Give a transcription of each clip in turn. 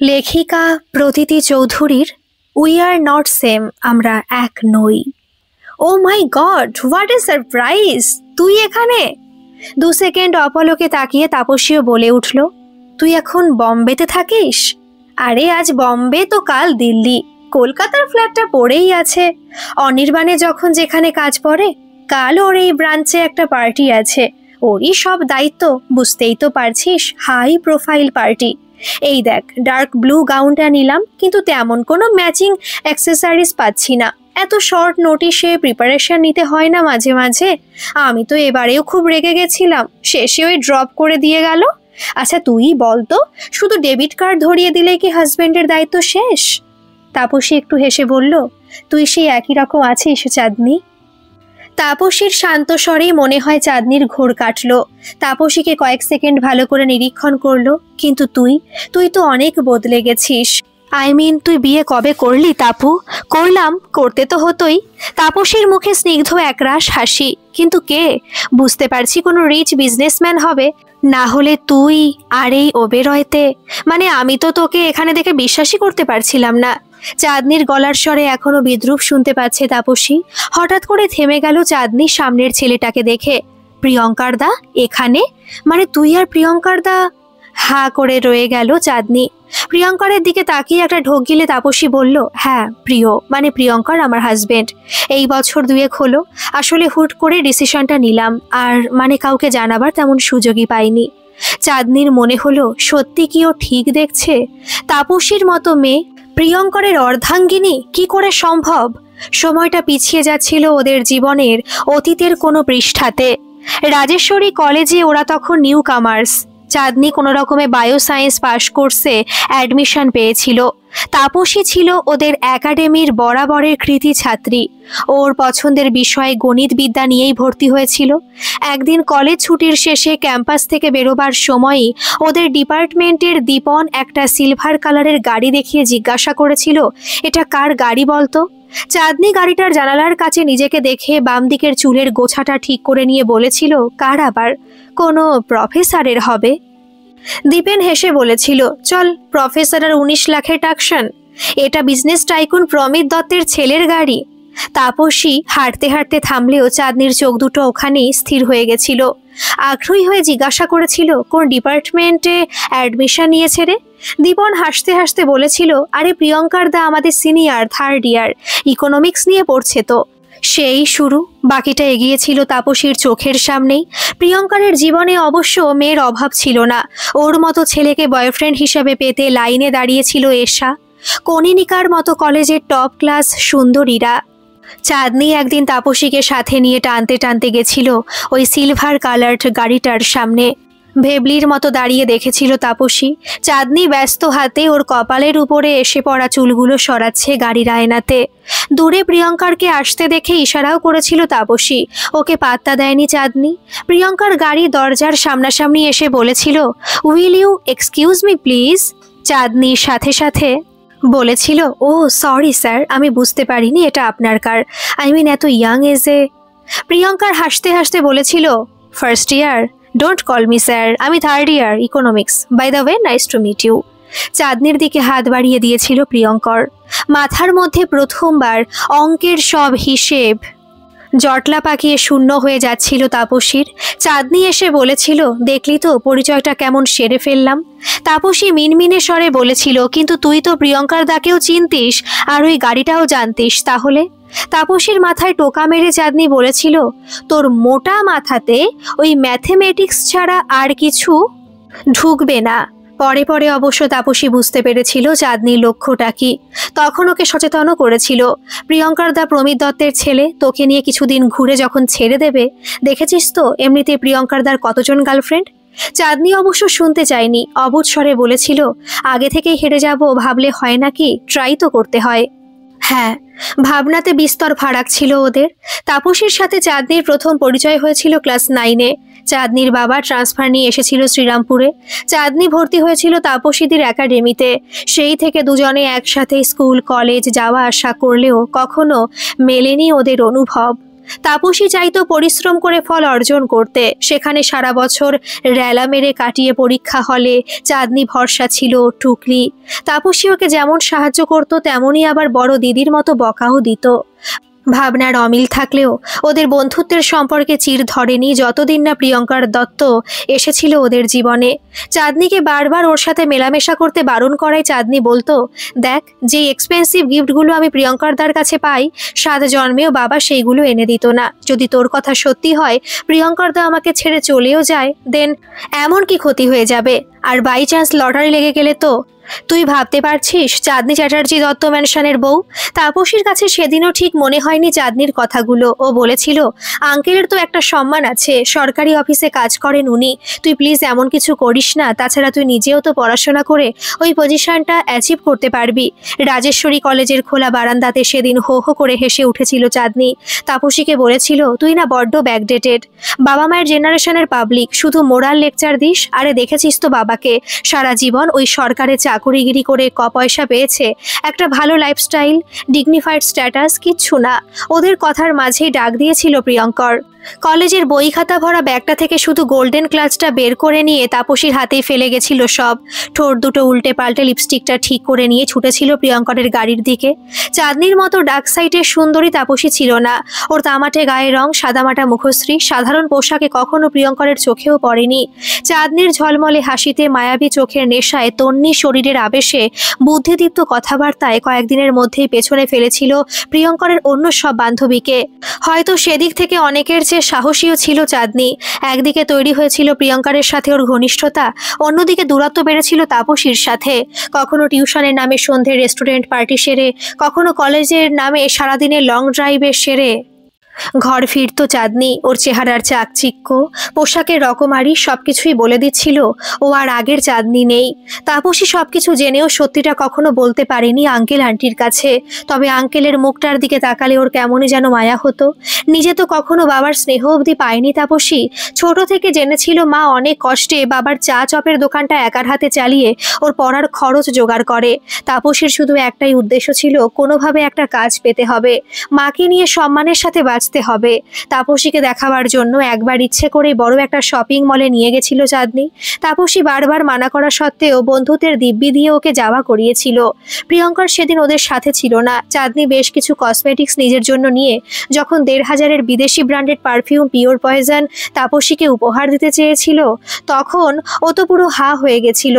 লেখিকা প্রতীতি চৌধুরীর we are not same, আমরা এক নই। ও my god, what a surprise! তুই এখানে? 2 সেকেন্ড অপলকে তাকিয়ে তাপসীও বলে উঠল, তুই এখন বম্বেতে থাকিস? আরে আজ বম্বে তো কাল দিল্লি, কলকাতার ফ্ল্যাটটা পড়েই আছে। অনির্বাণে যখন যেখানে কাজ পড়ে, কাল ওর এই ব্রাঞ্চে একটা পার্টি আছে, ওরই সব দায়িত্ব, বুঝতেই তো পারছিস, হাই প্রোফাইল পার্টি। এই দেখ, ডার্ক ব্লু গাউনটা নিলাম, কিন্তু তেমন কোনো ম্যাচিং অ্যাক্সেসরিজ পাচ্ছি না। এত শর্ট নোটিশে প্রিপারেশন নিতে হয় না মাঝে মাঝে? আমি তো এবারেও খুব রেগে গেছিলাম, শেষে ওই ড্রপ করে দিয়ে গেল। আচ্ছা তুই বল তো, শুধু ডেবিট কার্ড ধরিয়ে দিলে কি হাজবেন্ডের দায়িত্ব শেষ? তাপসী একটু হেসে বলল, তুই সেই একই রকম আছিস চাঁদনি। তাপসীর শান্ত স্বরেই মনে হয় চাঁদনির ঘোর কাটল। তাপসীকে কয়েক সেকেন্ড ভালো করে নিরীক্ষণ করলো। কিন্তু তুই তো অনেক বদলে গেছিস। তুই বিয়ে কবে করলি তাপু? করলাম, করতে তো হতোই। তাপসীর মুখে স্নিগ্ধ একরাশ হাসি। কিন্তু কে? বুঝতে পারছি কোনো রিচ বিজনেসম্যান হবে, না হলে তুই আর এই ওবেরয়তে। মানে আমি তো তোকে এখানে দেখে বিশ্বাসই করতে পারছিলাম না। চাঁদনির গলার স্বরে এখনো বিদ্রুপ শুনতে পাচ্ছে তাপসী। হঠাৎ করে থেমে গেল চাঁদনির সামনের ছেলেটাকে দেখে। প্রিয়ঙ্কার দা এখানে? মানে তুই আর প্রিয়ঙ্কার দা? হা করে রয়ে গেল চাঁদনি। প্রিয়ঙ্কারের দিকে তাকিয়ে একটা ঢোক গিলে তাপসী বলল, হ্যাঁ প্রিয়, মানে প্রিয়ঙ্কার আমার হাজবেন্ড। এই বছর 2 হলো। আসলে হুট করে ডিসিশনটা নিলাম, আর মানে কাউকে জানাবার তেমন সুযোগই পাইনি। চাঁদনির মনে হলো সত্যি কি ও ঠিক দেখছে? তাপসীর মতো মেয়ে প্রিয়ঙ্করের অর্ধাঙ্গিনী কি করে সম্ভব? সময়টা পিছিয়ে যাচ্ছিল ওদের জীবনের অতীতের কোনো পৃষ্ঠাতে। রাজেশ্বরী কলেজে ওরা তখন নিউ কামার্স। চাঁদনি কোনো রকমে বায়োসায়েন্স পাশ কোর্সে অ্যাডমিশন পেয়েছিল। তাপসী ছিল ওদের একাডেমির বরাবরের কৃতি ছাত্রী। ওর পছন্দের বিষয় গণিত বিদ্যা নিয়েই ভর্তি হয়েছিল। একদিন কলেজ ছুটির শেষে ক্যাম্পাস থেকে বেরোবার সময়ই ওদের ডিপার্টমেন্টের দীপন একটা সিলভার কালারের গাড়ি দেখিয়ে জিজ্ঞাসা করেছিল, এটা কার গাড়ি বলতো? চাঁদনি গাড়িটার জানালার কাছে নিজেকে দেখে বাম দিকের চুলের গোছাটা ঠিক করে নিয়ে বলেছিল, কার আবার? কোনো প্রফেসরের হবে। দীপেন হেসে বলেছিল, চল, প্রফেসরের 19 লাখের টাকশন। এটা বিজনেস টাইকুন প্রমিত দত্তের ছেলের গাড়ি। তাপসী হাঁটতে হাঁটতে থামলেও চাঁদনির চোখ দুটো ওখানেই স্থির হয়ে গেছিল। আগ্রহী হয়ে জিজ্ঞাসা করেছিল, কোন ডিপার্টমেন্টে অ্যাডমিশন নিয়েছে রে? দীপন হাসতে হাসতে বলেছিল, আরে প্রিয়ঙ্কার দা আমাদের সিনিয়র, 3rd ইয়ার, ইকোনমিক্স নিয়ে পড়ছে তো। সেই শুরু। বাকিটা এগিয়েছিল তাপসীর চোখের সামনেই। প্রিয়ঙ্কারের জীবনে অবশ্য মেয়ের অভাব ছিল না। ওর মতো ছেলেকে বয়ফ্রেন্ড হিসাবে পেতে লাইনে দাঁড়িয়েছিল এশা, কনিনিকার মতো কলেজের টপ ক্লাস সুন্দরীরা। চাঁদনি একদিন তাপসীকে সাথে নিয়ে টানতে টানতে গেছিল ওই সিলভার কালার্ড গাড়িটার সামনে। ভেবলির মতো দাঁড়িয়ে দেখেছিল তাপসী। চাঁদনি ব্যস্ত হাতে ওর কপালের উপরে এসে পড়া চুলগুলো সরাচ্ছে গাড়ির আয়নাতে। দূরে প্রিয়ঙ্কারকে আসতে দেখে ইশারাও করেছিল তাপসী। ওকে পাত্তা দেয়নি চাঁদনি। প্রিয়ঙ্কার গাড়ি দরজার সামনাসামনি এসে বলেছিল, will you excuse me please? চাঁদনির সাথে সাথে বলেছিল, ও সরি স্যার, আমি বুঝতে পারিনি এটা আপনার কার। এত ইয়াং এজে। প্রিয়ঙ্কার হাসতে হাসতে বলেছিল, first year? Don't call me sir, আমি 3rd year economics. By the way, nice to meet you. চাঁদনির দিকে হাত বাড়িয়ে দিয়েছিল প্রিয়ঙ্কর। মাথার মধ্যে প্রথমবার অঙ্কের সব হিসেব জটলা পাকিয়ে শূন্য হয়ে যাচ্ছিল তাপসীর। চাঁদনি এসে বলেছিল, দেখলি তো পরিচয়টা কেমন সেরে ফেললাম। তাপসী মিনমিনে স্বরে বলেছিল, কিন্তু তুই তো প্রিয়ঙ্কার দাকেও চিনতিস, আর ওই গাড়িটাও জানতিস, তাহলে? তাপসীর মাথায় টোকা মেরে চাঁদনি বলেছিল, তোর মোটা মাথাতে ওই ম্যাথমেটিক্স ছাড়া আর কিছু ঢুকবে না। পরে পরে অবশ্য তাপসী বুঝতে পেরেছিল চাঁদনির লক্ষ্যটা কি। তখন ওকে সচেতনও করেছিল, প্রিয়ঙ্কার দা প্রমিত দত্তের ছেলে, তোকে নিয়ে কিছুদিন ঘুরে যখন ছেড়ে দেবে, দেখেছিস তো এমনিতে প্রিয়ঙ্কার দার কতজন গার্লফ্রেন্ড। চাঁদনি অবশ্য শুনতে চায়নি, অবুঝ স্বরে বলেছিল, আগে থেকেই হেরে যাব ভাবলে হয় নাকি, ট্রাই তো করতে হয়। হ্যাঁ, ভাবনাতে বিস্তর ফারাক ছিল ওদের। তাপসীর সাথে চাঁদনির প্রথম পরিচয় হয়েছিল ক্লাস 9-এ। চাঁদনির বাবা ট্রান্সফার নিয়ে এসেছিল শ্রীরামপুরে। চাঁদনি ভর্তি হয়েছিল তাপসীদের একাডেমিতে। সেই থেকে দুজনে একসাথে স্কুল কলেজ যাওয়া আসা করলেও কখনো মেলেনি ওদের অনুভব। তাপসী চাইতো পরিশ্রম করে ফল অর্জন করতে, সেখানে সারা বছর রেলা মেরে কাটিয়ে পরীক্ষা হলে চাঁদনি ভরসা ছিল টুকলি। তাপসী ওকে যেমন সাহায্য করত তেমনই আবার বড় দিদির মতো বকাও দিত। ভাবনার অমিল থাকলেও ওদের বন্ধুত্বের সম্পর্কে চির ধরেনি যতদিন না প্রিয়ঙ্কার দত্ত এসেছিল ওদের জীবনে। চাঁদনিকে বারবার ওর সাথে মেলামেশা করতে বারণ করায় চাঁদনি বলতো, দেখ যে এক্সপেন্সিভ গিফটগুলো আমি প্রিয়ঙ্কারদার কাছে পাই 7 জন্মেও বাবা সেইগুলো এনে দিত না। যদি তোর কথা সত্যি হয় প্রিয়ঙ্কারদা আমাকে ছেড়ে চলেও যায়, দেন এমন কি ক্ষতি হয়ে যাবে? আর বাই চান্স লটারি লেগে গেলে তো? তুই ভাবতে পারছিস চাঁদনি চ্যাটার্জি দত্ত ম্যানশনের বউ? তাপসীর কাছে সেদিনও ঠিক মনে হয়নি চাঁদনির কথাগুলো। ও বলেছিল, আঙ্কেলের তো একটা সম্মান আছে, সরকারি অফিসে কাজ করেন উনি, তুই প্লিজ এমন কিছু করিস না। তাছাড়া তুই নিজেও তো পড়াশোনা করে ওই পজিশনটা অ্যাচিভ করতে পারবি। রাজেশ্বরী কলেজের খোলা বারান্দাতে সেদিন হো হো করে হেসে উঠেছিল চাঁদনি। তাপসীকে বলেছিল, তুই না বড্ড ব্যাকডেটেড, বাবা মায়ের জেনারেশনের পাবলিক, শুধু মোরাল লেকচার দিস। আরে দেখেছিস তো বাবাকে, সারা জীবন ওই সরকারের চাকুরিগিরি করে পয়সা পেয়েছে, একটা ভালো লাইফস্টাইল, ডিগনিফাইড স্ট্যাটাস কিচ্ছু না। ওদের কথার মাঝেই ডাক দিয়েছিল প্রিয়ঙ্কর। কলেজের বই খাতা ভরা ব্যাগটা থেকে শুধু গোল্ডেন ক্লাচটা বের করে নিয়ে তাপসীর হাতেই ফেলে গেছিল সব। ঠোঁট দুটো উল্টে পাল্টে লিপস্টিকটা ঠিক করে নিয়ে ছুটেছিল প্রিয়ঙ্করের গাড়ির দিকে। চাঁদনির মতো ডার্ক সাইডের সুন্দরী তাপসী ছিল না। ওর তামাটে গায়ের রং, সাদামাটা মুখশ্রী, সাধারণ পোশাকে কখনো প্রিয়ঙ্করের চোখেও পড়েনি। চাঁদনির ঝলমলে হাসিতে, মায়াবী চোখের নেশায়, তন্নি শরীরের আবেশে, বুদ্ধিদীপ্ত কথাবার্তায় কয়েকদিনের মধ্যেই পেছনে ফেলেছিল প্রিয়ঙ্করের অন্য সব বান্ধবীকে। হয়তো সেদিক থেকে অনেকের সাহসীও ছিল চাঁদনি। একদিকে তৈরি হয়েছিল প্রিয়ঙ্কারের সাথে ওর ঘনিষ্ঠতা, অন্যদিকে দূরত্ব বেড়েছিল তাপসীর সাথে। কখনো টিউশনের নামে সন্ধ্যে রেস্টুরেন্ট পার্টি সেরে, কখনো কলেজের নামে সারাদিনের লং ড্রাইভে সেরে ঘর ফিরত চাঁদনি। ওর চেহারার চাকচিক্য, পোশাকের রকমারি সবকিছুই বলে দিচ্ছিল ও আর আগের চাঁদনি নেই। তাপসী সবকিছু জেনেও সত্যিটা কখনো বলতে পারেনি আঙ্কেল আন্টির কাছে। তবে আঙ্কেলের মুখটার দিকে তাকালে ওর কেমনই যেন মায়া হতো। নিজে তো কখনো বাবার স্নেহ অবধি পায়নি তাপসী। ছোট থেকে জেনেছিল মা অনেক কষ্টে বাবার চা চপের দোকানটা একার হাতে চালিয়ে ওর পড়ার খরচ জোগাড় করে। তাপসীর শুধু একটাই উদ্দেশ্য ছিল, কোনোভাবে একটা কাজ পেতে হবে, মাকে নিয়ে সম্মানের সাথে বাঁচতে হবে। তাপসীকে দেখাবার জন্য একবার ইচ্ছে করে বড় একটা শপিং মলে নিয়ে গেছিল চাঁদনি। তাপসী বারবার মানা করা সত্ত্বেও বন্ধুত্বের দিব্যি দিয়ে ওকে যাওয়া করিয়েছিল। প্রিয়ঙ্কর সেদিন ওদের সাথে ছিল না। চাঁদনি বেশ কিছু কসমেটিক্স নিজের জন্য নিয়ে যখন 1,500-এর বিদেশি ব্র্যান্ডেড পারফিউম পিওর পয়জন তাপসীকে উপহার দিতে চেয়েছিল, তখন ও তো পুরো হা হয়ে গেছিল।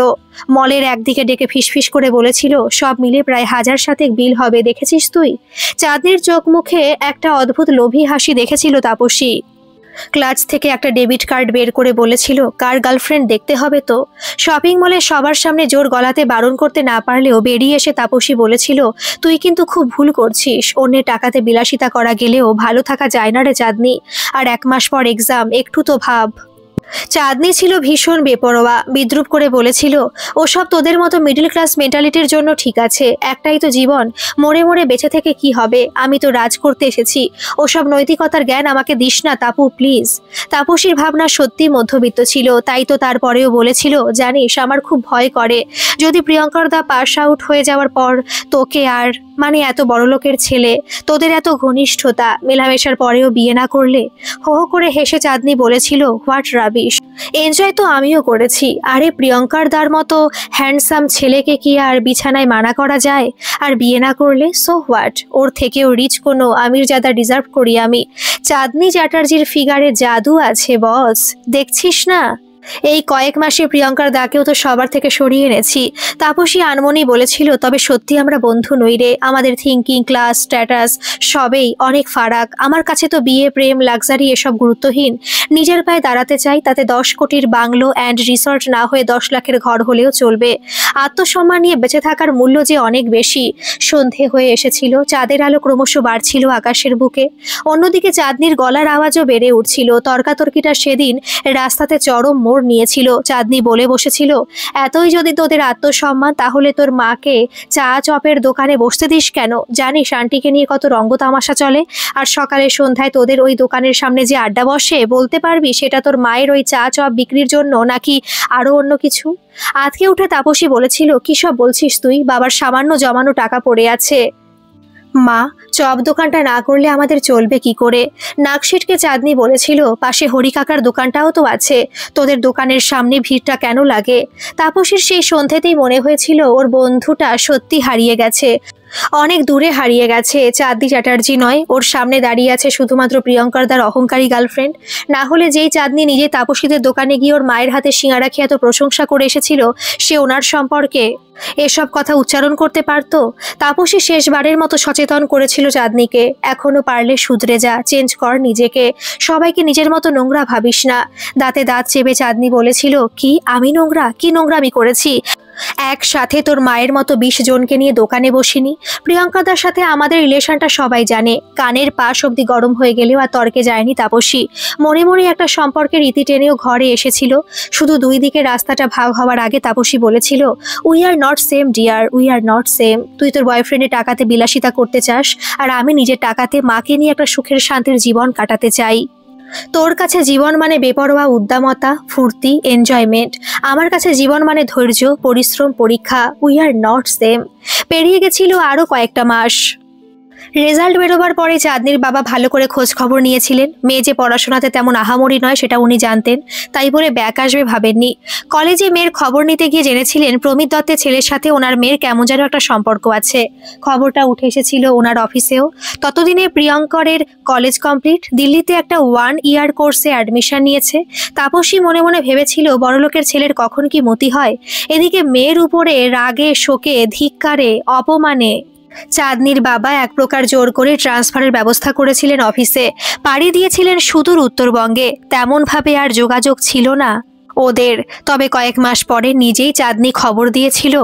মলের একদিকে ডেকে ফিসফিস করে বলেছিল, সব মিলে প্রায় 1000 বিল হবে, দেখেছিস তুই? চাঁদনির চোখ মুখে একটা অদ্ভুত লোভী হাসি দেখেছিল তাপসী। ক্লাচ থেকে একটা ডেবিট কার্ড বের করে বলেছিল, কার গার্লফ্রেন্ড দেখতে হবে তো। শপিং মলে সবার সামনে জোর গলাতে বারণ করতে না পারলেও বেরিয়ে এসে তাপসী বলেছিল, তুই কিন্তু খুব ভুল করছিস। অন্যের টাকাতে বিলাসিতা করা গেলেও ভালো থাকা যায় না রে চাঁদনি। আর 1 মাস পর এক্সাম, একটু তো ভাব। চাঁদনি ছিল ভীষণ বেপরোয়া, বিদ্রুপ করে বলেছিল, ওসব তোদের মতো মিডল ক্লাস মেন্টালিটির জন্য ঠিক আছে, একটাই তো জীবন, মরে মরে বেঁচে থেকে কি হবে? আমি তো রাজ করতে এসেছি, ওসব নৈতিকতার জ্ঞান আমাকে দিস না তাপু প্লিজ। তাপসীর ভাবনা সত্যি মধ্যবিত্ত ছিল, তাই তো তারপরেও বলেছিল, জানিস আমার খুব ভয় করে যদি প্রিয়ঙ্কর দা পাস আউট হয়ে যাওয়ার পর তোকে আর, মানে এত বড়লোকের ছেলে, তোদের এত ঘনিষ্ঠতা, মেলামেশার পরেও বিয়ে না করলে। হো হো করে হেসে চাঁদনি বলেছিল, হোয়াট রাবিশ, এনজয় তো আমিও করেছি। আরে প্রিয়ঙ্কার দার মতো হ্যান্ডসাম ছেলেকে কি আর বিছানায় মানা করা যায়? আর বিয়ে না করলে সো হোয়াট, ওর থেকেও রিচ কোনো আমিরজাদা ডিজার্ভ করি আমি। চাঁদনি চ্যাটার্জির ফিগারে জাদু আছে বস, দেখছিস না? এই কয়েক মাসে প্রিয়ঙ্কার দাকেও তো সবার থেকে সরিয়ে এনেছি। তাপসী আনমনি বলেছিল, তবে সত্যি আমরা বন্ধু নই রে, আমাদের থিঙ্কিং, ক্লাস, স্ট্যাটাস সবেই অনেক ফারাক। আমার কাছে তো বিয়ে, প্রেম, লাক্সারি এসব গুরুত্বহীন। নিজের পায়ে দাঁড়াতে চাই, তাতে 10 কোটির বাংলো অ্যান্ড রিসর্ট না হয়ে 10 লাখের ঘর হলেও চলবে। আত্মসম্মান নিয়ে বেঁচে থাকার মূল্য যে অনেক বেশি। সন্ধে হয়ে এসেছিল, চাঁদের আলো ক্রমশ বাড়ছিল আকাশের বুকে। অন্যদিকে চাঁদনির গলার আওয়াজও বেড়ে উঠছিল। তর্কাতর্কিটা সেদিন রাস্তাতে চরম মোড় নিয়েছিল। চাঁদনি বলে বসেছিল, এতই যদি তোদের আত্মসম্মান তাহলে তোর মাকে চা চপের দোকানে বসতে দিস কেন? জানিস আন্টিকে নিয়ে কত রঙ্গতামাশা চলে? আর সকালে সন্ধ্যায় তোদের ওই দোকানের সামনে যে আড্ডা বসে, বলতে পারবি সেটা তোর মায়ের ওই চা চপ বিক্রির জন্য নাকি আরো অন্য কিছু? আজকে উঠে তাপসী বলেছিল, কি সব বলছিস তুই? বাবার সামান্য জমানো টাকা পড়ে আছে, মা, চপ দোকানটা না করলে আমাদের চলবে কি করে? নাকশিটকে চাঁদনি বলেছিল পাশে হরি কাকার দোকানটাও তো আছে, তোদের দোকানের সামনে ভিড়টা কেন লাগে? তাপসীর সেই সন্ধ্যেতেই মনে হয়েছিল ওর বন্ধুটা সত্যি হারিয়ে গেছে, অনেক দূরে হারিয়ে গেছে। চাঁদনি চ্যাটার্জি নয়, ওর সামনে দাঁড়িয়ে আছে শুধুমাত্র প্রিয়ঙ্কারদার অহংকারী গার্লফ্রেন্ড। না হলে যেই চাঁদনি নিজে তাপসীদের দোকানে গিয়ে ওর মায়ের হাতে সিঙ্গারা খেয়ে এত প্রশংসা করে এসেছিল, সে ওনার সম্পর্কে এসব কথা উচ্চারণ করতে পারত? তাপসী শেষবারের মতো সচেতন করেছিল চাঁদনিকে, এখনো পারলে শুধরে যা, চেঞ্জ কর নিজেকে, সবাইকে নিজের মতো নোংরা ভাবিস না। দাঁতে দাঁত চেপে চাঁদনি বলেছিল, কি আমি নোংরা? কি নোংরামি করেছি? একসাথে তোর মায়ের মতো 20 জনকে নিয়ে দোকানে বসিনি। প্রিয়ঙ্কাদার সাথে আমাদের রিলেশনটা সবাই জানে, কানের পাশ অব্দি গরম হয়ে গেলেও আর তর্কে যায়নি তাপসী। মনে মনে একটা সম্পর্কের ইতি টেনেও ঘরে এসেছিল। শুধু দুই দিকে রাস্তাটা ভাগ হওয়ার আগে তাপসী বলেছিল, we are not same dear, we are not same. তুই তোর বয়ফ্রেন্ডের টাকাতে বিলাসিতা করতে চাস, আর আমি নিজের টাকাতে মাকে নিয়ে একটা সুখের শান্তির জীবন কাটাতে চাই। তোর কাছে জীবন মানে বেপরোয়া উদ্দামতা, ফুর্তি, এনজয়মেন্ট। আমার কাছে জীবন মানে ধৈর্য, পরিশ্রম, পরীক্ষা। We are not same. পেরিয়ে গেছিল আরও কয়েকটা মাস। রেজাল্ট বেরোবার পরে চাঁদনির বাবা ভালো করে খোঁজ খবর নিয়েছিলেন। মেয়ে যে পড়াশোনাতে তেমন আহামরি নয় সেটা উনি জানতেন, তাই বলে ব্যাক আসবে ভাবেননি। কলেজে মেয়ের খবর নিতে গিয়ে জেনেছিলেন প্রমিত দত্তের ছেলের সাথে ওনার মেয়ের কেমন যেন একটা সম্পর্ক আছে। খবরটা উঠে এসেছিল ওনার অফিসেও। ততদিনে প্রিয়ঙ্করের কলেজ কমপ্লিট, দিল্লিতে একটা 1 ইয়ার কোর্সে অ্যাডমিশন নিয়েছে। তাপসী মনে মনে ভেবেছিল বড়লোকের ছেলের কখন কি মতি হয়। এদিকে মেয়ের উপরে রাগে, শোকে, ধিক্কারে, অপমানে চাঁদনির বাবা এক প্রকার জোর করে ট্রান্সফারের ব্যবস্থা করেছিলেন অফিসে। পাড়ি দিয়েছিলেন সুদূর উত্তরবঙ্গে। তেমনভাবে আর যোগাযোগ ছিল না ওদের। তবে কয়েক মাস পরে নিজেই চাঁদনি খবর দিয়েছিল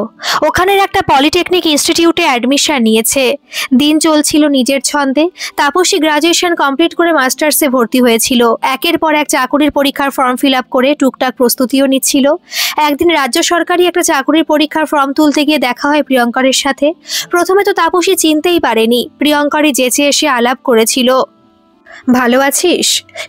ওখানের একটা পলিটেকনিক ইনস্টিটিউটে অ্যাডমিশন নিয়েছে। দিন চলছিল নিজের ছন্দে। তাপসী গ্রাজুয়েশন কমপ্লিট করে মাস্টার্সে ভর্তি হয়েছিল। একের পর এক চাকুরির পরীক্ষার ফর্ম ফিল আপ করে টুকটাক প্রস্তুতিও নিচ্ছিল। একদিন রাজ্য সরকারি একটা চাকুরির পরীক্ষার ফর্ম তুলতে গিয়ে দেখা হয় প্রিয়ঙ্করের সাথে। প্রথমে তো তাপসী চিনতেই পারেনি। প্রিয়ঙ্করই যেচে এসে আলাপ করেছিল, ভালো আছিস?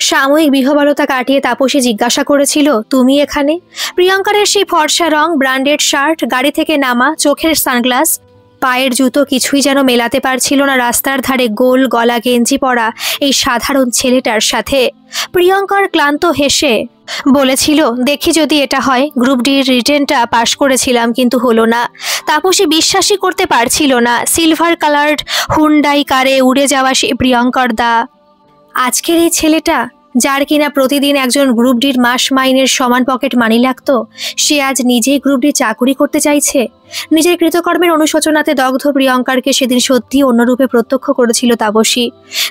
সাময়িক বিহ্বলতা কাটিয়ে তাপসী জিজ্ঞাসা করেছিল, তুমি এখানে? প্রিয়ঙ্করের সেই ফর্সা রং, ব্র্যান্ডেড শার্ট, গাড়ি থেকে নামা, চোখের সানগ্লাস, পায়ের জুতো কিছুই যেন মেলাতে পারছিল না রাস্তার ধারে গোল গলা গেঞ্জি পরা এই সাধারণ ছেলেটার সাথে। প্রিয়ঙ্কর ক্লান্ত হেসে বলেছিল, দেখি যদি এটা হয়। গ্রুপ ডির রিটেনটা পাশ করেছিলাম, কিন্তু হলো না। তাপসী বিশ্বাসই করতে পারছিল না। সিলভার কালার্ড হুন্ডাই কারে উড়ে যাওয়া সেই প্রিয়ঙ্কর দা আজকের এই ছেলেটা, যার কিনা প্রতিদিন একজন গ্রুপ ডির মাস মাইনের সমান পকেট মানি লাগতো, সে আজ নিজেই গ্রুপ ডি চাকুরি করতে চাইছে। নিজের কৃতকর্মের অনুশোচনাতে দগ্ধ প্রিয়ঙ্করকে সেদিন সত্যি অন্যরূপে প্রত্যক্ষ করেছিল তাপসী।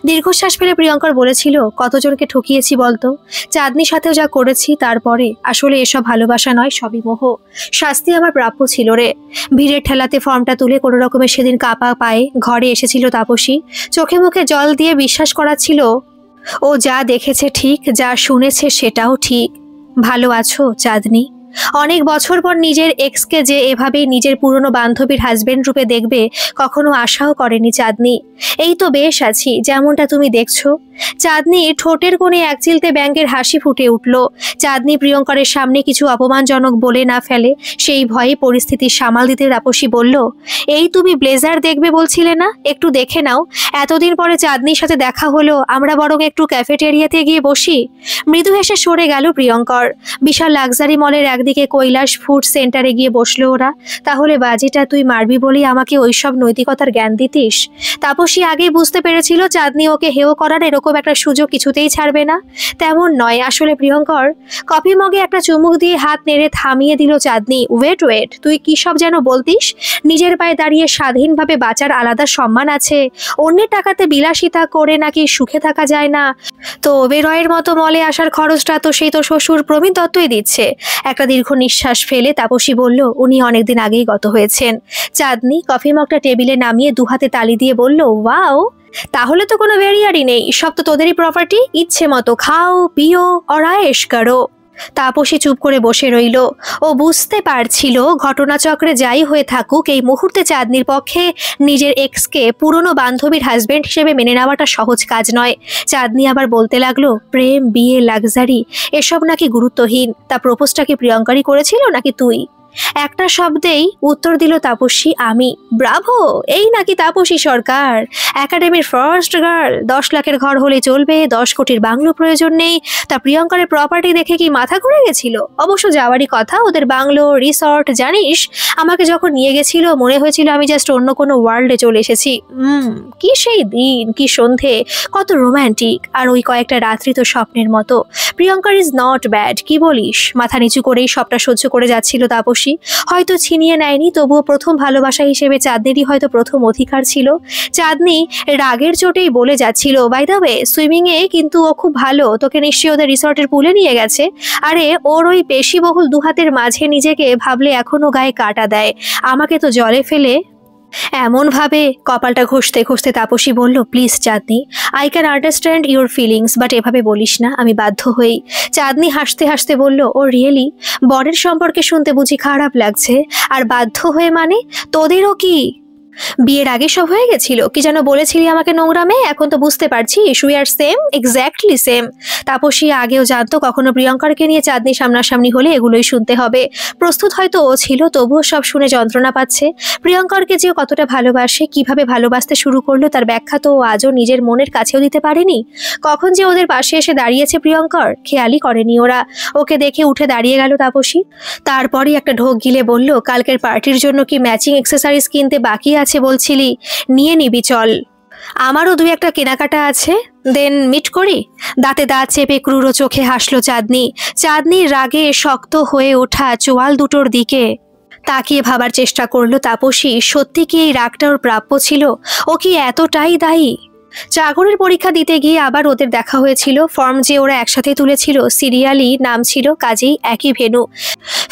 দীর্ঘশ্বাস ফেলে প্রিয়ঙ্কর বলেছিল, কতজনকে ঠকিয়েছি বলতো? চাঁদনির সাথেও যা করেছি তারপরে। আসলে এসব ভালোবাসা নয়, সবই মোহ। শাস্তি আমার প্রাপ্য ছিল রে। ভিড়ের ঠেলাতে ফর্মটা তুলে কোনো রকমের সেদিন কাপা পায়ে ঘরে এসেছিল তাপসী। চোখে মুখে জল দিয়ে বিশ্বাস করাচ্ছিল ও যা দেখেছে ঠিক, যা শুনেছে সেটাও ঠিক। ভালো আছো চাঁদনি? অনেক বছর পর নিজের এক্সকে যে এভাবেই নিজের পুরনো বান্ধবীর হাজবেন্ড রূপে দেখবে কখনো আশাও করেনি চাঁদনি। এই তো বেশ আছি, যেমনটা তুমি দেখছো। চাঁদনি ঠোঁটের কোণে এক চিলতে ব্যঙ্গের হাসি ফুটে উঠল। চাঁদনি প্রিয়ঙ্করের সামনে কিছু অপমানজনক বলে না ফেলে সেই ভয়ে পরিস্থিতি সামাল দিতে তাপসী বলল, এই তুমি ব্লেজার দেখবে বলছিলে না, একটু দেখে নাও। এতদিন পরে চাঁদনির সাথে দেখা হলো, আমরা বরং একটু ক্যাফেটেরিয়াতে গিয়ে বসি। মৃদু হেসে সরে গেল প্রিয়ঙ্কর। বিশাল লাক্সারি মলের একদিকে কৈলাস ফুড সেন্টারে গিয়ে বসলো ওরা। তাহলে বাজিটা তুই মারবি বলেই আমাকে ওইসব নৈতিকতার জ্ঞান দিতিস? তাপসী আগেই বুঝতে পেরেছিল চাঁদনি ওকে হেয় করার এরকম একটা সুযোগ কিছুতেই ছাড়বে না। তেমন নয় আসলে প্রিয়ঙ্কর। কফি মগে একটা চুমুক দিয়ে হাত নেড়ে থামিয়ে দিল চাঁদনি। ওয়েট ওয়েট, তুই কি সব যেন বলতিস? নিজের পায়ে দাঁড়িয়ে স্বাধীনভাবে বাঁচার আলাদা সম্মান আছে। অন্যের টাকাতে বিলাসিতা করে নাকি সুখে থাকা যায় না? তো ওবেরয়ের মতো মলে আসার খরচটা তো সেই তো শ্বশুর প্রমিত দত্তই দিচ্ছে। একটা দীর্ঘ নিঃশ্বাস ফেলে তাপসী বলল, উনি অনেকদিন আগেই গত হয়েছেন। চাঁদনি কফি মগটা টেবিলে নামিয়ে দুহাতে তালি দিয়ে বলল, ওয়াও, তাহলে তো কোনো ভেরিয়ারই নেই, সব তো তোদেরই প্রপার্টি। ইচ্ছে মতো খাও, পিও, অরায়েশ করো। তাপসী চুপ করে বসে রইল। ও বুঝতে পারছিল ঘটনাচক্রে যাই হয়ে থাকুক, এই মুহূর্তে চাঁদনির পক্ষে নিজের এক্সকে পুরনো বান্ধবীর হাজবেন্ড হিসেবে মেনে নেওয়াটা সহজ কাজ নয়। চাঁদনি আবার বলতে লাগলো, প্রেম, বিয়ে, লাক্সারি এসব নাকি গুরুত্বহীন। তা প্রপোজটা কি প্রিয়ঙ্করই করেছিল নাকি তুই? একটা শব্দেই উত্তর দিল তাপসী, আমি। ব্রাভো! এই নাকি তাপসী সরকার, একাডেমির ফার্স্ট গার্ল। 10 লাখের ঘর হলে চলবে, 10 কোটির বাংলো প্রয়োজন নেই। তা প্রিয়ঙ্কারের প্রপার্টি দেখে কি মাথা ঘুরে গেছিল? অবশ্য যাওয়ারই কথা, ওদের বাংলো, রিসর্ট। জানিস, আমাকে যখন নিয়ে গেছিল মনে হয়েছিল আমি জাস্ট অন্য কোনো ওয়ার্ল্ডে চলে এসেছি। কি সেই দিন, কি সন্ধে, কত রোম্যান্টিক। আর ওই কয়েকটা রাত্রি তো স্বপ্নের মতো। প্রিয়ঙ্কার ইজ নট ব্যাড, কি বলিস? মাথা নিচু করেই সবটা সহ্য করে যাচ্ছিল তাপসী। হয়তো ছিনিয়ে নেয়নি, তবুও প্রথম ভালোবাসা হিসেবে চাঁদনিরই হয়তো প্রথম অধিকার ছিল। চাঁদনি রাগের চোটেই বলে যাচ্ছিল, বাই দ্য ওয়ে, সুইমিংয়ে কিন্তু ও খুব ভালো। তোকে নিশ্চয়ই ওদের রিসর্টের পুলে নিয়ে গেছে। আরে ওর ওই পেশিবহুল দুহাতের মাঝে নিজেকে ভাবলে এখনো গায়ে কাটা দেয়। আমাকে তো জলে ফেলে। এমন ভাবে কপালটা ঘষতে ঘষতে তাপসী বলল, please Chandni, I can understand your feelings, but এভাবে বলিস না। আমি বাধ্য হই। চাঁদনি হাসতে হাসতে বলল, ও রিয়েলি? বরের সম্পর্কে শুনতে বুঝি খারাপ লাগছে? আর বাধ্য হয়ে মানে? তোদেরও কি বিয়ের আগে সব হয়ে গেছিল? কি যেন বলেছিলি আমাকে নোংরা মেয়ে, এখন তো বুঝতে পারছিস we are same, exactly same. Tapasi আগেও জানতো কখনো প্রিয়ঙ্কারকে নিয়ে চাঁদনি সামনাসামনি হলে এগুলোই শুনতে হবে। প্রস্তুত হয়তো ও ছিল, তবুও সব শুনে যন্ত্রণা পাচ্ছে। প্রিয়ঙ্কারকে যে কতটা ভালোবাসে, কিভাবে ভালোবাসতে শুরু করলো তার ব্যাখ্যা তো ও আজও নিজের মনের কাছেও দিতে পারেনি। কখন যে ওদের পাশে এসে দাঁড়িয়েছে প্রিয়ঙ্কার, খেয়ালই করেনি ওরা। ওকে দেখে উঠে দাঁড়িয়ে গেল তাপসী। তারপরই একটা ঢোক গিলে বলল, কালকের পার্টির জন্য কি ম্যাচিং এক্সেসরিজ কিনতে বাকি আছে বলছিলি? নিয়ে নিবি চল। আমারও 2-1টা কেনাকাটা আছে, দেন মিট করি। দাঁতে দাঁত চেপে ক্রুরো চোখে হাসলো চাঁদনি। চাঁদনির রাগে শক্ত হয়ে ওঠা চোয়াল দুটোর দিকে তাকিয়ে ভাবার চেষ্টা করলো তাপসী, সত্যি কি এই রাগটা ওর প্রাপ্য ছিল? ও কি এতটাই দায়ী? চাকরির পরীক্ষা দিতে গিয়ে আবার ওদের দেখা হয়েছিল। ফর্ম যে ওরা একসাথে তুলেছিল, সিরিয়ালি নাম ছিল, কাজেই একই ভেনু।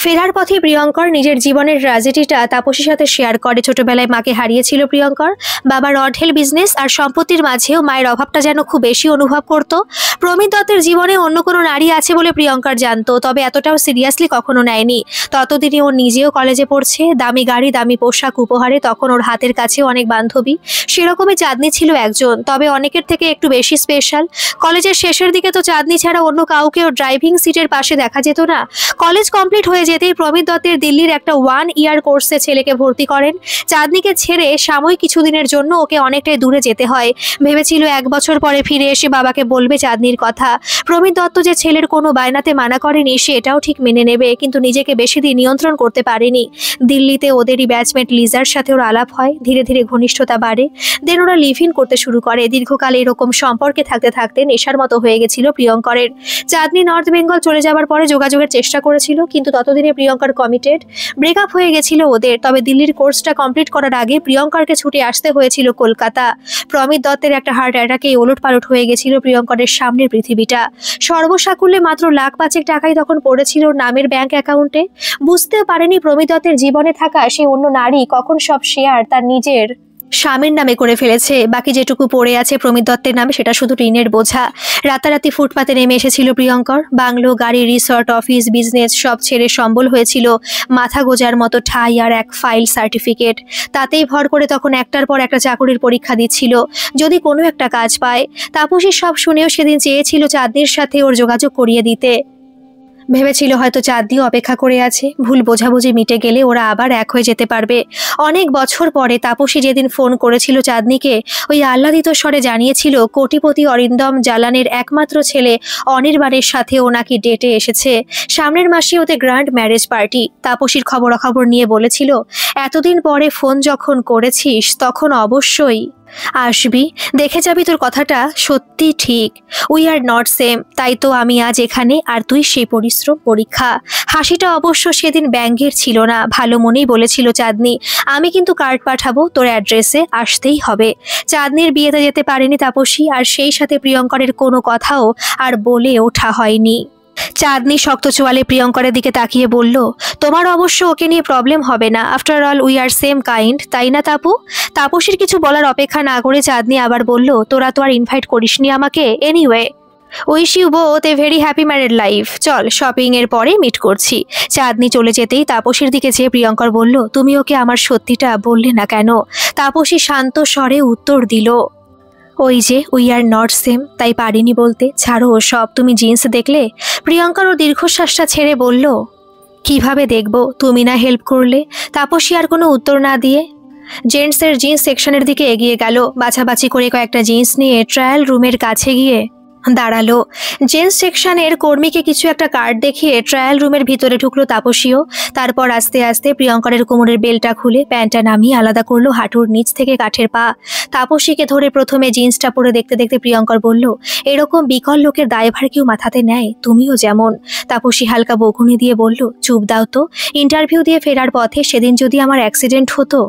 ফেরার পথে প্রিয়ঙ্কর নিজের জীবনের ট্র্যাজেডিটা তাপসীর সাথে শেয়ার করে। ছোটবেলায় মাকে হারিয়েছিল প্রিয়ঙ্কর। বাবার অঢেল বিজনেস আর সম্পত্তির মাঝেও মায়ের অভাবটা যেন খুব বেশি অনুভব করত। প্রমিত দত্তের জীবনে অন্য কোনো নারী আছে বলে প্রিয়ঙ্কর জানতো, তবে এতটাও সিরিয়াসলি কখনো নেয়নি। ততদিনে ও নিজেও কলেজে পড়ছে, দামি গাড়ি, দামি পোশাক উপহারে তখন ওর হাতের কাছেও অনেক বান্ধবী। সেরকমই চাঁদনি ছিল একজন, তবে অনেকের থেকে একটু বেশি স্পেশাল। কলেজের শেষের দিকে তো চাঁদনি ছাড়া অন্য কাউকে ওর ড্রাইভিং সিটের পাশে দেখা যেত না। কলেজ কমপ্লিট হয়ে যেতেই প্রমিত দত্তের দিল্লির একটা 1 ইয়ার কোর্সে ছেলেকে ভর্তি করেন। চাঁদনিকে ছেড়ে সাময়িক কিছুদিনের জন্য ওকে অনেকটাই দূরে যেতে হয়। ভেবেছিল 1 বছর পরে ফিরে এসে বাবাকে বলবে চাঁদনির কথা। প্রমিত দত্ত যে ছেলের কোনো বায়নাতে মানা করেনি সে এটাও ঠিক মেনে নেবে, কিন্তু নিজেকে বেশি দিন নিয়ন্ত্রণ করতে পারেনি। দিল্লিতে ওদেরই ব্যাচমেট লিজার সাথে ওর আলাপ হয়, ধীরে ধীরে ঘনিষ্ঠতা বাড়ে। দেন ওরা লিভ ইন করতে শুরু করে। দীর্ঘকাল এরকম সম্পর্কে থাকতে থাকতে নেশার মতো হয়ে গেছিল প্রিয়ঙ্করের। চাঁদনি নর্থ বেঙ্গল চলে যাবার পরে যোগাযোগের চেষ্টা করেছিল, কিন্তু ততদিনে প্রিয়ঙ্কার কমিটেড। ব্রেকআপ হয়ে গেছিল ওদের। তবে দিল্লির কোর্সটা কমপ্লিট করার আগে প্রিয়ঙ্কারকে ছুটে আসতে হয়েছিল কলকাতা। প্রমিত দত্তের একটা হার্ট অ্যাটাকে ওলটপালট হয়ে গেছিল প্রিয়ঙ্করের সামনের পৃথিবীটা। সর্বসাকুল্যে মাত্র 1,05,000 টাকাই তখন পড়েছিল নামের ব্যাংক অ্যাকাউন্টে। বুঝতেও পারেনি প্রমিত দত্তের জীবনে থাকা সে অন্য নারী কখন সব শেয়ার তার নিজের স্বামীর নামে করে ফেলেছে। বাকি যেটুকু পড়ে আছে প্রমিত দত্তের নামে সেটা শুধু ঋণের বোঝা। রাতারাতি ফুটপাতে নেমে এসেছিল প্রিয়ঙ্কর। বাংলো, গাড়ি, রিসর্ট, অফিস, বিজনেস সব ছেড়ে সম্বল হয়েছিল মাথা গোজার মতো ঠাই আর এক ফাইল সার্টিফিকেট। তাতেই ভর করে তখন একটার পর একটা চাকরির পরীক্ষা দিচ্ছিল, যদি কোনো একটা কাজ পায়। তাপসী সব শুনেও সেদিন চেয়েছিল চাঁদনির সাথে ওর যোগাযোগ করিয়ে দিতে। ভেবেছিল হয়তো চাঁদনিও অপেক্ষা করে আছে, ভুল বোঝাবুঝি মিটে গেলে ওরা আবার এক হয়ে যেতে পারবে। অনেক বছর পরে তাপসী যেদিন ফোন করেছিল চাঁদনিকে, ওই আহ্লাদিত স্বরে জানিয়েছিল কোটিপতি অরিন্দম জালানের একমাত্র ছেলে অনির্বাণের সাথে ও নাকি ডেটে এসেছে। সামনের মাসে ওদের গ্র্যান্ড ম্যারেজ পার্টি। তাপসীর খবরাখবর নিয়ে বলেছিল, এতদিন পরে ফোন যখন করেছিস তখন অবশ্যই আসবি, দেখে যাবি তোর কথাটা সত্যি ঠিক। উই আর নট সেম, তাই তো আমি আজ এখানে আর তুই সেই পরিশ্রম পরীক্ষা। হাসিটা অবশ্য সেদিন ব্যঙ্গের ছিল না, ভালো মনেই বলেছিল চাঁদনি, আমি কিন্তু কার্ড পাঠাবো, তোর অ্যাড্রেসে আসতেই হবে। চাঁদনির বিয়েতে যেতে পারেনি তাপসী, আর সেই সাথে প্রিয়ঙ্করের কোনো কথাও আর বলে ওঠা হয়নি। চাঁদনি শক্ত চোয়ালে প্রিয়ঙ্করের দিকে তাকিয়ে বলল, তোমার অবশ্য ওকে নিয়ে প্রবলেম হবে না, after all we are same kind, তাই না তাপু? তাপসীর কিছু বলার অপেক্ষা না করে চাঁদনি আবার বলল, তোরা তো আর ইনভাইট করিসনি আমাকে। Anyway, wish you both a very happy married life. চল, শপিং এর পরে মিট করছি। চাঁদনি চলে যেতেই তাপসীর দিকে চেয়ে প্রিয়ঙ্কর বলল, তুমি ওকে আমার সত্যিটা বললে না কেন? তাপসী শান্ত স্বরে উত্তর দিল, ওই যে উই আর নট সেম, তাই পারিনি বলতে। ছাড়ো সব, তুমি জিন্স দেখলে? প্রিয়ঙ্কার ও দীর্ঘশ্বাসটা ছেড়ে বলল, কিভাবে দেখব? তুমি না হেল্প করলে। তাপসী আর কোনো উত্তর না দিয়ে জেন্টসের জিন্স সেকশনের দিকে এগিয়ে গেল। বাছাবাছি করে কয়েকটা জিন্স নিয়ে ট্রায়াল রুমের কাছে গিয়ে দাঁড়ালো। জেন্টস সেকশনের কর্মীকে কিছু একটা কার্ড দেখিয়ে ট্রায়াল রুমের ভিতরে ঢুকলো তাপসীও। তারপর আস্তে আস্তে প্রিয়ঙ্করের কোমরের বেলটা খুলে প্যান্টটা নামিয়ে আলাদা করলো হাঁটুর নিচ থেকে কাঠের পা। তাপসীকে ধরে প্রথমে জিন্সটা পরে দেখতে দেখতে প্রিয়ঙ্কর বলল, এরকম বিকল লোকের দায়ভার কেউ মাথাতে নেয়? তুমিও যেমন। তাপসী হালকা বকুনি দিয়ে বলল, চুপ দাও তো। ইন্টারভিউ দিয়ে ফেরার পথে সেদিন যদি আমার অ্যাক্সিডেন্ট হতো।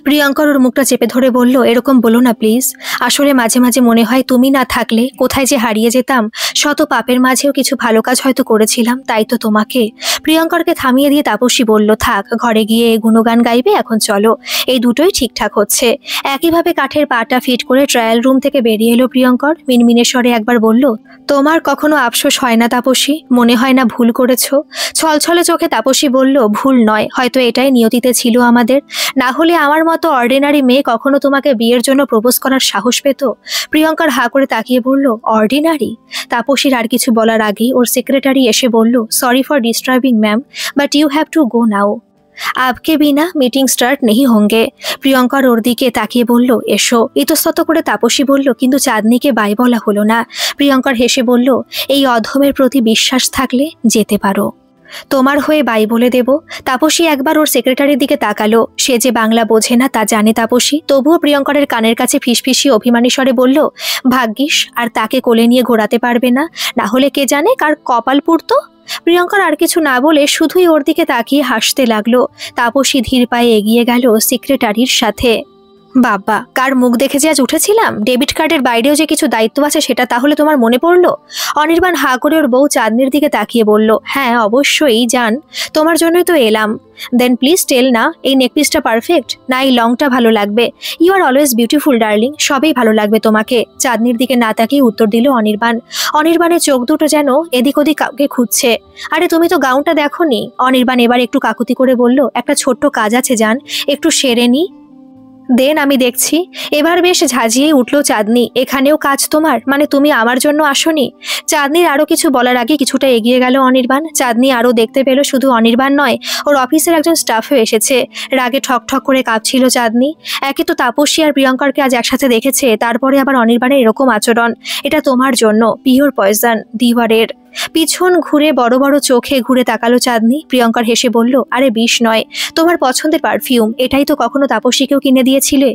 প্রিয়ঙ্কর ওর মুখটা চেপে ধরে বলল, এরকম বলো না প্লিজ। আসলে মাঝে মাঝে মনে হয় তুমি না থাকলে কোথায় যে হারিয়ে যেতাম। শত পাপের মাঝেও কিছু ভালো কাজ হয়তো করেছিলাম, তাই তো তোমাকে। প্রিয়ঙ্করকে থামিয়ে দিয়ে তাপসী বলল, থাক, ঘরে গিয়ে গুণগান গাইবে, এখন চলো। এই দুটোই ঠিকঠাক হচ্ছে। একইভাবে কাঠের পাটা ফিট করে ট্রায়াল রুম থেকে বেরিয়ে এলো প্রিয়ঙ্কর। মিনমিনে স্বরে একবার বলল, তোমার কখনো আফসোস হয় না তাপসী? মনে হয় না ভুল করেছো? ছলছলে চোখে তাপসী বলল, ভুল নয়, হয়তো এটাই নিয়তিতে ছিল আমাদের। না হলে আমার মতো অর্ডিনারি মেয়ে কখনো তোমাকে বিয়ের জন্য প্রপোজ করার সাহস পেত? প্রিয়ঙ্কার হা করে তাকিয়ে বলল, অর্ডিনারি? তাপসীর আর কিছু বলার আগেই ওর সেক্রেটারি এসে বলল, sorry for disturbing ma'am, but you have to go now. আপকে বিনা মিটিং স্টার্ট নেই হোঙ্গে। প্রিয়ঙ্কার ওর দিকে তাকিয়ে বলল, এসো। ইতস্তত করে তাপসী বলল, কিন্তু চাঁদনিকে বাই বলা হলো না। প্রিয়ঙ্কার হেসে বলল, এই অধমের প্রতি বিশ্বাস থাকলে যেতে পারো। তোমার হয়ে বাই বলে দেব। তাপসী একবার ওর সেক্রেটারির দিকে তাকালো। সে যে বাংলা বোঝে না তা জানে তাপসী, তবুও প্রিয়ঙ্করের কানের কাছে ফিসফিসিয়ে অভিমানী স্বরে বলল, ভাগ্যিস আর তাকে কোলে নিয়ে ঘোরাতে পারবে না, না হলে কে জানে কার কপাল পুড়তো। প্রিয়ঙ্কর আর কিছু না বলে শুধুই ওর দিকে তাকিয়ে হাসতে লাগলো। তাপসী ধীর পায়ে এগিয়ে গেল সেক্রেটারির সাথে। বাবা, কার মুখ দেখে যে আজ উঠেছিলাম। ডেবিট কার্ডের বাইরেও যে কিছু দায়িত্ব আছে সেটা তাহলে তোমার মনে পড়লো? অনির্বাণ হা করে ওর বউ চাঁদনির দিকে তাকিয়ে বলল, হ্যাঁ অবশ্যই জান, তোমার জন্যই তো এলাম। দেন প্লিজ টেল না, এই নেকপিসটা পারফেক্ট না এই লংটা ভালো লাগবে? You are always beautiful darling, সবই ভালো লাগবে তোমাকে। চাঁদনির দিকে না তাকিয়ে উত্তর দিল অনির্বাণ। অনির্বাণের চোখ দুটো যেন এদিক ওদিক কাউকে খুঁজছে। আরে তুমি তো গাউনটা দেখোনি। অনির্বাণ এবার একটু কাকুতি করে বলল, একটা ছোট্ট কাজ আছে জান, একটু সেরে নি। দেন আমি দেখছি। এবার বেশ ঝাঁঝিয়ে উঠল চাঁদনি, এখানেও কাজ তোমার? মানে তুমি আমার জন্য আসনি? চাঁদনির আরো কিছু বলার আগে কিছুটা এগিয়ে গেল অনির্বাণ। চাঁদনি আরো দেখতে পেল শুধু অনির্বাণ নয়, ওর অফিসের একজন স্টাফও এসেছে। রাগে ঠক ঠক করে কাঁপছিল চাঁদনি। একে তো তাপসী আর প্রিয়ঙ্করকে আজ একসাথে দেখেছে, তারপরে আবার অনির্বাণের এরকম আচরণ। এটা তোমার জন্য, পিওর পয়জন, দিওয়ারের। পিছন ঘুরে বড় বড় চোখে ঘুরে তাকালো চাঁদনি। প্রিয়ঙ্কর হেসে বলল, আরে বিষ নয়, তোমার পছন্দের পারফিউম। এটাই তো কখনো তাপসীকেও কিনে দিয়েছিলে,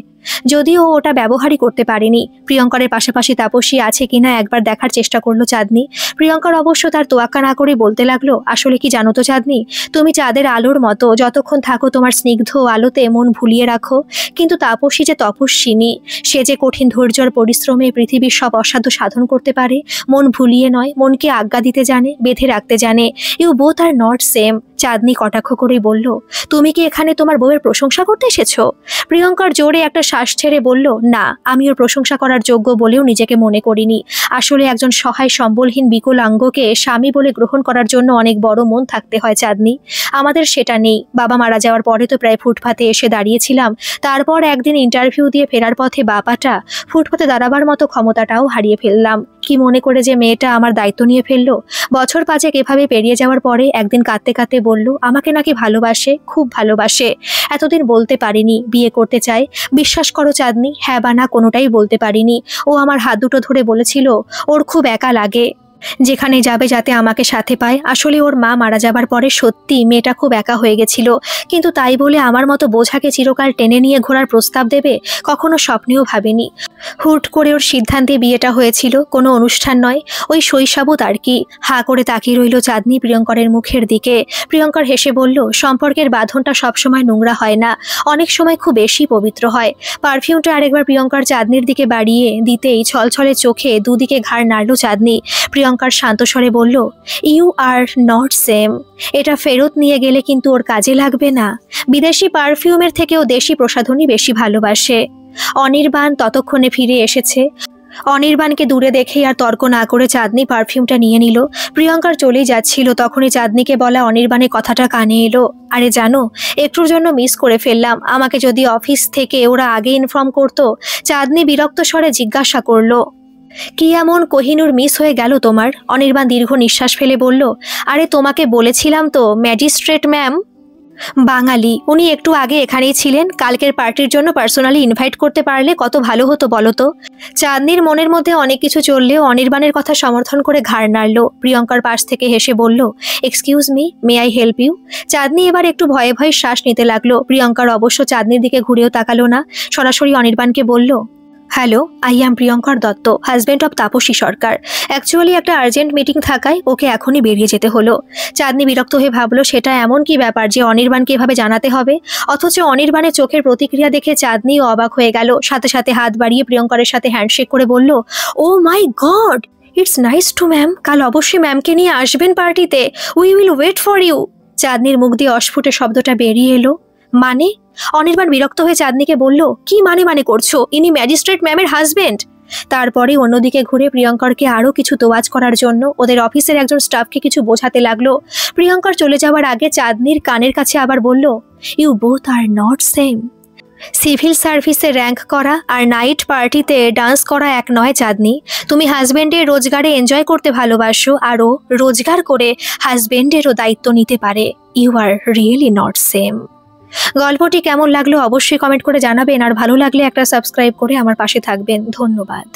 যদিও ওটা ব্যবহারই করতে পারেনি। প্রিয়ঙ্করের পাশাপাশি তাপসী আছে কিনা একবার দেখার চেষ্টা করলো চাঁদনি। প্রিয়ঙ্কর অবশ্য তার তোয়াক্কা না করে বলতে লাগলো, আসলে কি জানো তো চাঁদনি, তুমি চাঁদের আলোর মতো, যতক্ষণ থাকো তোমার স্নিগ্ধ আলোতে মন ভুলিয়ে রাখো। কিন্তু তাপসী যে তপস্বিনী, সে যে কঠিন ধৈর্য আর পরিশ্রমে পৃথিবীর সব অসাধ্য সাধন করতে পারে। মন ভুলিয়ে নয়, মনকে আজ্ঞা দিতে জানে, বেঁধে রাখতে জানে। You both are not same. Chandni কটাক্ষ করেই বলল, তুমি কি এখানে তোমার বউয়ের প্রশংসা করতে এসেছো? প্রিয়ঙ্কর জোরে একটা শ্বাস ছেড়ে বলল, না, আমি ওর প্রশংসা করার যোগ্য বলেও নিজেকে মনে করিনি। আসলে একজন সহায় সম্বলহীন বিকলাঙ্গকে স্বামী বলে গ্রহণ করার জন্য অনেক বড় মন থাকতে হয় চাঁদনি। আমাদের সেটা নেই। বাবা মারা যাওয়ার পরে তো প্রায় ফুটপাতে এসে দাঁড়িয়েছিলাম। তারপর একদিন ইন্টারভিউ দিয়ে ফেরার পথে বাপাটা, ফুটপাতে দাঁড়াবার মতো ক্ষমতাটাও হারিয়ে ফেললাম। কি মনে করে যে মেয়েটা আমার দায়িত্ব নিয়ে ফেললো। বছর পাঁচেক এভাবে পেরিয়ে যাওয়ার পরে একদিন কাঁদতে কাঁদতে বলল, আমাকে নাকি ভালোবাসে, খুব ভালোবাসে। এতদিন বলতে পারিনি বিয়ে করতে চাই। বিশ্বাস করো চাঁদনি, হ্যাঁ বা না কোনোটাই বলতে পারিনি। ও আমার হাত দুটো ধরে বলেছিল ওর খুব একা লাগে, যেখানে যাবে যাতে আমাকে সাথে পায়। আসলে ওর মা মারা যাবার পরে সত্যি মেয়েটা খুব একা হয়ে গেছিল। কিন্তু তাই বলে আমার মতো বোঝাকে চিরকাল টেনে নিয়ে ঘোরার প্রস্তাব দেবে কখনো স্বপ্নেও ভাবেনি। হুট করে ওর সিদ্ধান্তে বিয়েটা হয়েছিল, কোনো অনুষ্ঠান নয়, ওই শৈশবত আর কি। হা করে তাকিয়ে রইল চাঁদনি প্রিয়ঙ্করের মুখের দিকে। প্রিয়ঙ্কর হেসে বলল, সম্পর্কের বাঁধনটা সবসময় নোংরা হয় না, অনেক সময় খুব বেশি পবিত্র হয়। পারফিউমটা আরেকবার প্রিয়ঙ্কর চাঁদনির দিকে বাড়িয়ে দিতেই ছলছলে চোখে দুদিকে ঘাড় নাড়ল চাঁদনি। প্রিয়ঙ্কার শান্ত স্বরে বলল, ইউ আর নট সেম। এটা ফেরত নিয়ে গেলে কিন্তু ওর কাজে লাগবে না। বিদেশি পারফিউমের থেকেও দেশি প্রসাধনী বেশি ভালোবাসে। অনির্বাণ ততক্ষণে ফিরে এসেছে। অনির্বাণকে দূরে দেখেই আর তর্ক না করে চাঁদনি পারফিউমটা নিয়ে নিল। প্রিয়ঙ্কার চলেই যাচ্ছিল, তখনই চাঁদনিকে বলা অনির্বাণের কথাটা কানে এলো। আরে জানো, একটুর জন্য মিস করে ফেললাম। আমাকে যদি অফিস থেকে ওরা আগে ইনফর্ম করতো। চাঁদনি বিরক্ত স্বরে জিজ্ঞাসা করলো, কি এমন কোহিনূর মিস হয়ে গেল তোমার? অনির্বাণ দীর্ঘ নিঃশ্বাস ফেলে বলল, আরে তোমাকে বলেছিলাম তো ম্যাজিস্ট্রেট ম্যাম। বাঙালি, উনি একটু আগে এখানেই ছিলেন। কালকের পার্টির জন্য পার্সোনালি ইনভাইট করতে পারলে কত ভালো হতো বলো তো। চাঁদনির মনের মধ্যে অনেক কিছু চললেও অনির্বাণের কথা সমর্থন করে ঘাড় নাড়ল। প্রিয়ঙ্কার পাশ থেকে হেসে বলল, excuse me, may I help you? Chandni এবার একটু ভয়ে ভয়ে শ্বাস নিতে লাগলো। প্রিয়ঙ্কার অবশ্য চাঁদনির দিকে ঘুরেও তাকালো না, সরাসরি অনির্বাণকে বলল, hello, I am Priyankar Dutta, husband of Tapsi Sarkar. Actually একটা আর্জেন্ট মিটিং থাকায় ওকে এখনই বেরিয়ে যেতে হলো। চাঁদনি বিরক্ত হয়ে ভাবলো, সেটা এমন কি ব্যাপার যে অনির্বাণকে এভাবে জানাতে হবে? অথচ অনির্বাণের চোখের প্রতিক্রিয়া দেখে চাঁদনিও অবাক হয়ে গেল। সাথে সাথে হাত বাড়িয়ে প্রিয়ঙ্কারের সাথে হ্যান্ডশেক করে বলল, oh my god, it's nice to ma'am. কাল অবশ্যই ম্যামকে নিয়ে আসবেন পার্টিতে। We will wait for you. চাঁদনির মুখ দিয়ে অস্ফুটে শব্দটা বেরিয়ে এলো, মানে? অনির্বাণ বিরক্ত হয়ে চাঁদনিকে বলল, কি মানে করছো? ইনি ম্যাজিস্ট্রেট ম্যামের হাজবেন্ড। তারপরে অন্যদিকে ঘুরে প্রিয়ঙ্করকে আরও কিছু তোয়াজ করার জন্য ওদের অফিসের একজন স্টাফকে কিছু বোঝাতে লাগলো। প্রিয়ঙ্কর চলে যাওয়ার আগে চাঁদনির কানের কাছে আবার বলল, you both are not same. Civil সার্ভিসে র্যাঙ্ক করা আর নাইট পার্টিতে ডান্স করা এক নয় চাঁদনি। তুমি হাজবেন্ডের রোজগারে এনজয় করতে ভালোবাসো, আরও রোজগার করে হাজবেন্ডেরও দায়িত্ব নিতে পারে। You are really not same. গল্পটি কেমন লাগলো অবশ্যই কমেন্ট করে জানাবেন, আর ভালো লাগলে একটা সাবস্ক্রাইব করে আমার পাশে থাকবেন। ধন্যবাদ।